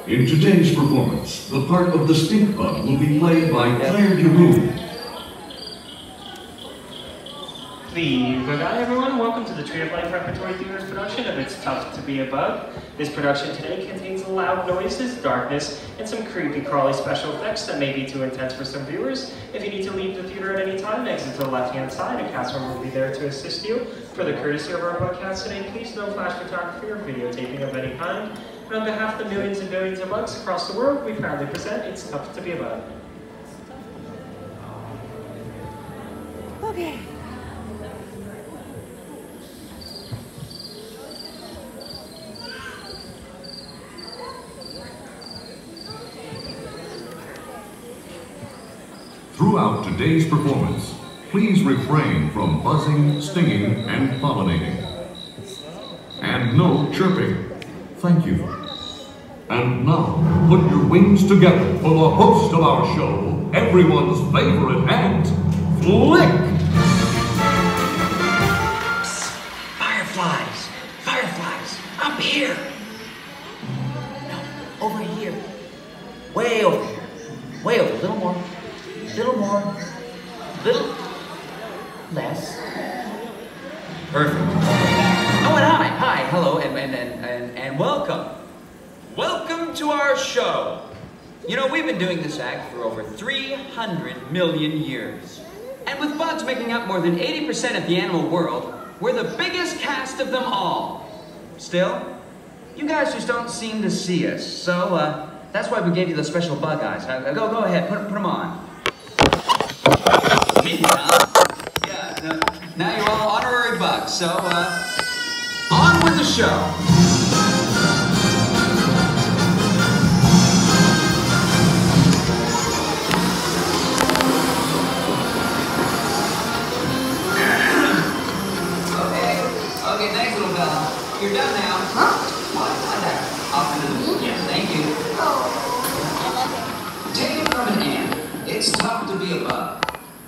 In today's performance, the part of the stink bug will be played by Claire Giroux. Good night, everyone. Welcome to the Tree of Life Repertory Theater's production of It's Tough to Be a Bug. This production today contains loud noises, darkness, and some creepy crawly special effects that may be too intense for some viewers. If you need to leave the theater at any time, exit to the left-hand side. A cast member will be there to assist you. For the courtesy of our broadcast today, please no flash photography or videotaping of any kind. And on behalf of the millions and millions of bugs across the world, we proudly present It's Tough to Be a Bug. Okay. Throughout today's performance, please refrain from buzzing, stinging, and pollinating. And no chirping. Thank you. And now, put your wings together for the host of our show, everyone's favorite ant, Flick! Psst. Fireflies! Fireflies! Up here! No, over here. Way over here. Way over. A little more. Little more. Little less. Perfect. Oh, and hi, hello, and welcome. Welcome to our show. You know, we've been doing this act for over 300 million years. And with bugs making up more than 80% of the animal world, we're the biggest cast of them all. Still, you guys just don't seem to see us. So, that's why we gave you the special bug eyes. Go ahead, put them on. Me, huh? Yeah, now you're all honorary bugs, so, on with the show. Okay, thanks, little fella. You're done now. Huh? What? Off into the... Yeah, thank you. Take it from an ant. It's tough to be a bug.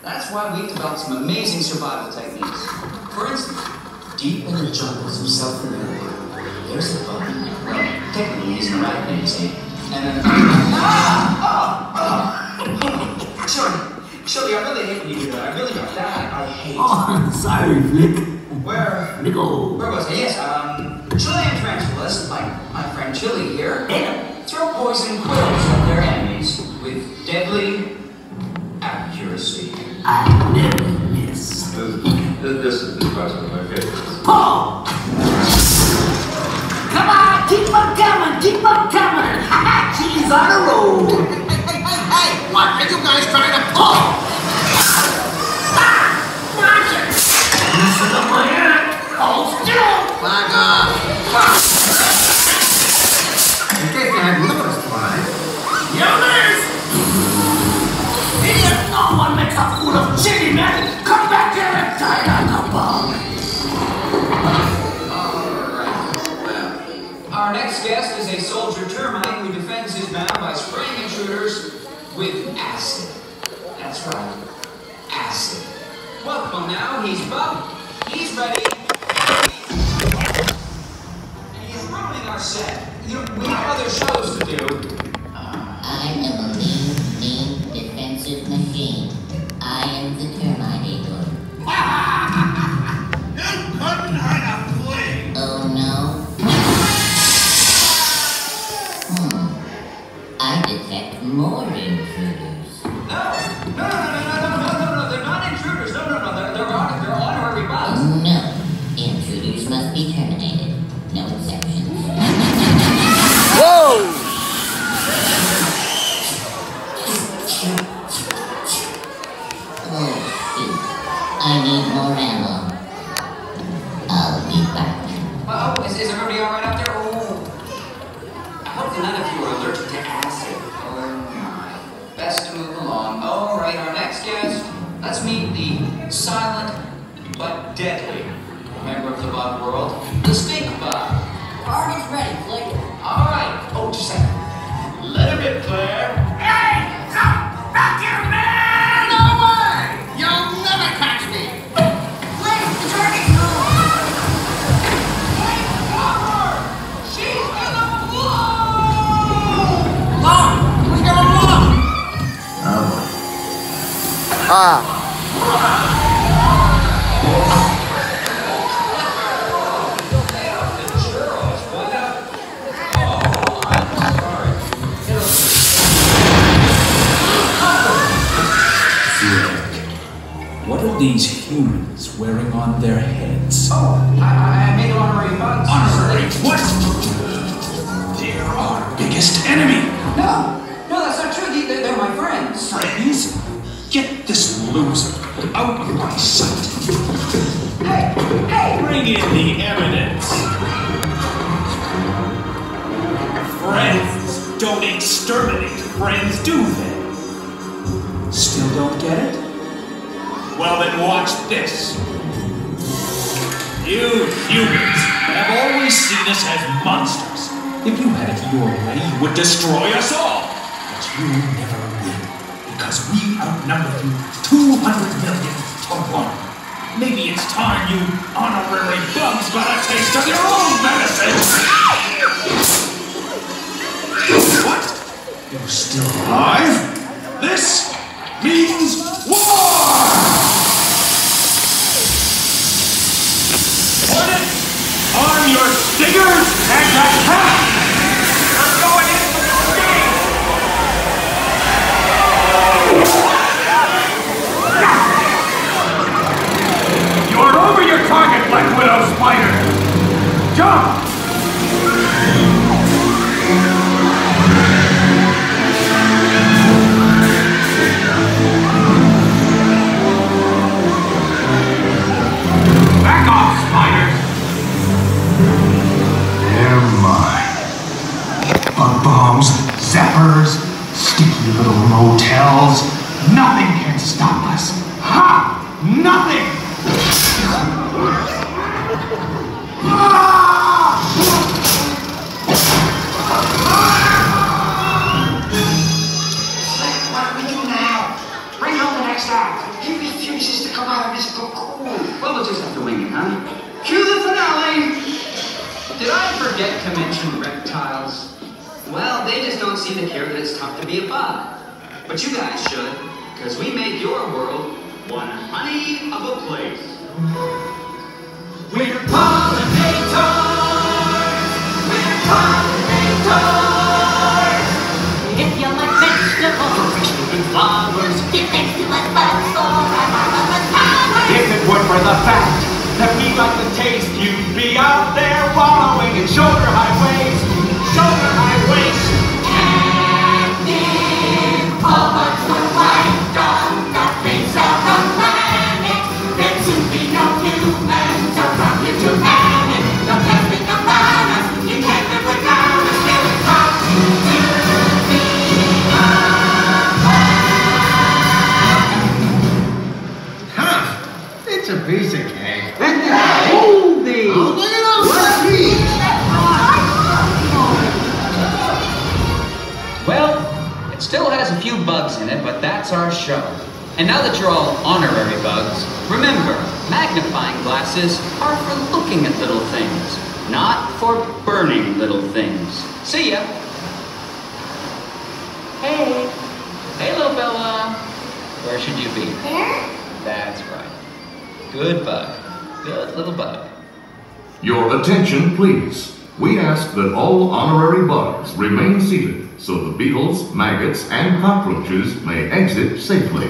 That's why we've developed some amazing survival techniques. For instance, deep in the jungles of South America, there's a bug. Well, technically he's an arachnid, you see. And then... Shirley, I really hate when you do that. I really don't. That I hate. Oh, sorry, Flick. Where was I? Yes, Chilean tarantulas, like my friend Chili here, throw poison quills at their enemies with deadly accuracy. I never miss. This is one of my favorites. Paul! Come on, keep on coming! Ha-ha, she's on a roll! Hey, what are you guys trying to pull? Stop! Watch it! Listen to my hand! Hold still! Back off! In case you had liver swine. Yellers! Idiot! No one makes a fool of Chili, man! Come back here and die on the bug! Alright. Our next guest is a soldier termite who defends his mound by spraying intruders with acid. That's right. Acid. Welcome now, he's Bug. He's ready. And he's ruining our set. You know, we have other shows to do. I am a mean defensive machine. I am the Terminator. You couldn't hide a flea! Oh no? I detect more intruders. No, they're not intruders. No, they're honorary bugs. No, intruders must be terminated. No exceptions. Whoa! Oh, shoot. I need more ammo. I'll be back. Oh, is everybody all right out there? Oh, I hope none of you are allergic to acid. Oh my. Best to move along. All right, our next guest. Let's meet the silent but deadly member of the bug world, the stink bug. Target's ready, Flick. All right. Oh, just a second. Let him in, Claire. Hey! Come back here, man! No way! You'll never catch me! Flick, the target's moving. Hey, cover! She's gonna blow! What are these humans wearing on their heads? Oh, I made honorary bugs. Honorary what? They're our biggest enemy. No, that's not true. They're my friends. Friends? Get this loser out of my sight. Hey! Bring in the evidence. Friends don't exterminate friends, do they? Still don't get it? Well then watch this. You humans have always seen us as monsters. If you had it your way, you would destroy us all. But you never will, because we outnumber you 200 million to 1. Maybe it's time you honorary bugs got a taste of your own medicine. What? You're still alive? This means war! Arm your stingers and attack! I'm going in for the sting! You're over your target, Black Widow Spider! Jump! Back off, spiders! They're mine. Bug bombs, zappers, sticky little motels. Nothing can stop us. Ha! Nothing! What do we do now? Bring on the next act. He refuses to come out of his cocoon. Well, we'll just have to wing it, huh? Cue the finale! Did I forget to mention reptiles? Well, they just don't seem to care that it's tough to be a bug. But you guys should, because we make your world one honey of a place. We're pollinators! We're pollinators! If you like vegetables And flowers. get next to us, bugs for our marvelous powers. If it weren't for the fact that we like the taste, you'd be out there wallowing in sugar highways. Sugar highways. And if all bugs were wiped off the face of the planet, there'd soon be no humans around here to panic. No plastic about us, you can't live without us. Till it comes to be It's a piece of cake. Holy! Oh, look at those puppies! Well, it still has a few bugs in it, but that's our show. And now that you're all honorary bugs, remember, magnifying glasses are for looking at little things, not for burning little things. See ya! Hey! Hey, little Bella! Where should you be? There? That's right. Good bug. Good little bug. Your attention, please. We ask that all honorary bugs remain seated so the beetles, maggots, and cockroaches may exit safely.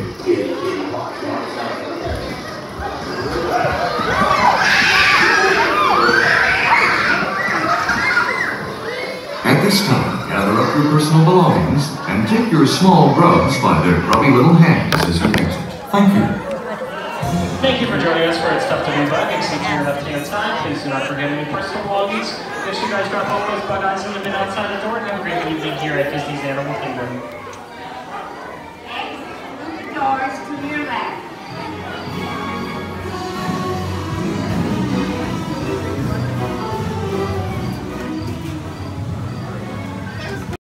At this time, gather up your personal belongings and take your small grubs by their grubby little hands as you exit. Thank you. Thank you for joining us for It's Tough to Be a Bug. Exit to your left-hand side. Please do not forget any personal belongings. Make sure you guys drop off those bug eyes in the bin outside the door. Have a great evening here at Disney's Animal Kingdom. Doors